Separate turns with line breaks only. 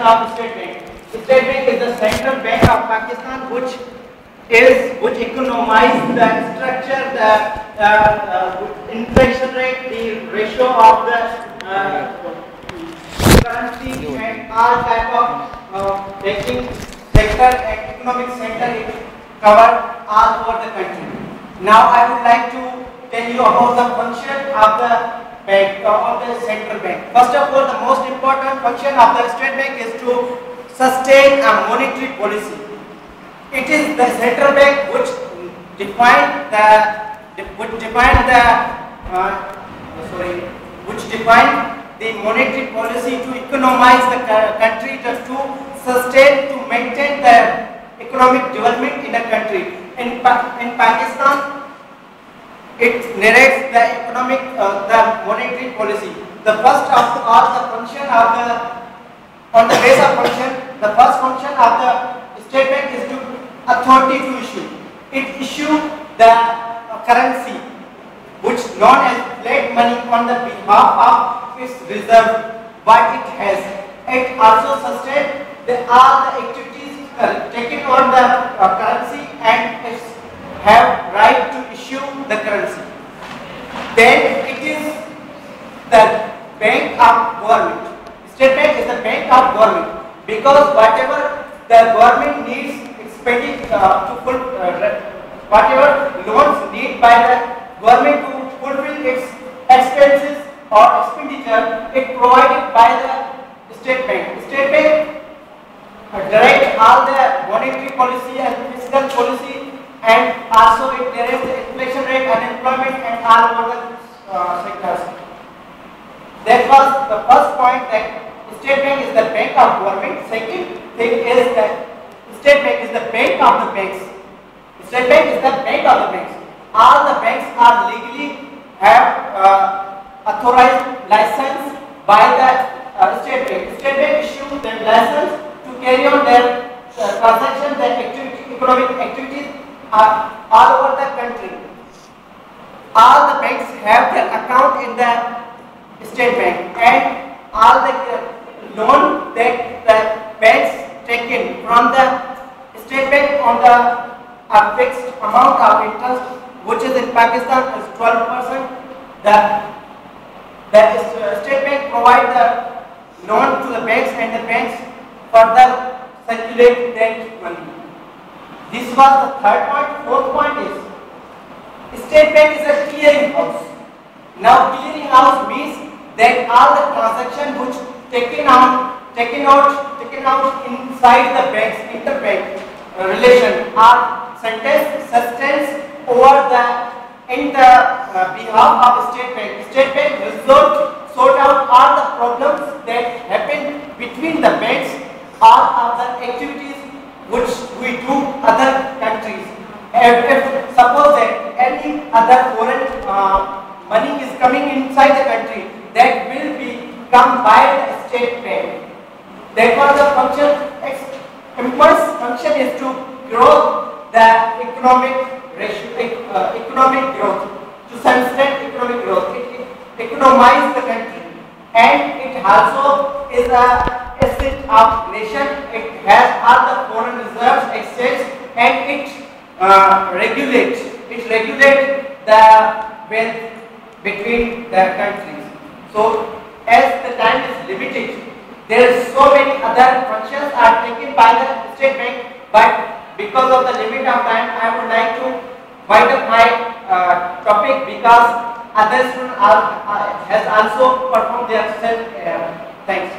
of State Bank. State Bank is the central bank of Pakistan, which economize the structure, the inflation rate, the ratio of the currency, and all type of banking sector and economic center is covered all over the country. Now I would like to tell you about the function of the bank, of the central bank. First of all, the most important function of the State Bank is to sustain a monetary policy. It is the central bank which define the monetary policy to economize the country, just to sustain, to maintain the economic development in the country. In Pakistan, it narrates the economic, the monetary policy. The first of all, the function of the, on the base of function, the first function of the State Bank is to authority to issue. It issue the currency, which known as flat money, on the behalf of its reserve, what it has. It also sustains all the activities taken on the currency, and it have right to issue the currency. Then it is the bank of government. State Bank is the bank of government, because whatever the government needs expending whatever loans need by the government to fulfill its expenses or expenditure, it provided by the State Bank. State Bank direct all the monetary policy and fiscal policy, and also it directs the inflation rate, unemployment, and all over the sectors. That was the first point, that State Bank is the bank of government. Second thing is that State Bank is the bank of the banks. State Bank is the bank of the banks. All the banks are legally have authorized license by the State Bank. State Bank issues them license to carry on their transactions, their economic activities all over the country. All the banks have their account in the State Bank, and all the loan that the banks taken from the State Bank on the fixed amount of interest, which is in Pakistan is 12%. The State Bank provide the loan to the banks, and the banks further circulate that money. This was the third point. Fourth point is State Bank is a clearing house. Now clearing house means that all the transactions which taken out inside the banks, interbank relation, are sustained over the behalf of State Bank. State Bank sort out all the problems that happen between the banks, all of the activities which we do other countries. If suppose that any other foreign money is coming inside the country, that will be come by the State Bank. That was the function. Impulse function is to grow the economic growth, to sustain economic growth. It economize the country, and it also is a asset of nation. It has all the foreign reserves, exchange, and it regulates the wealth between the countries. So as the time is limited, there are so many other functions are taken by the State Bank, but because of the limit of time, I would like to wind up my topic, because other students has also performed their self. Thanks.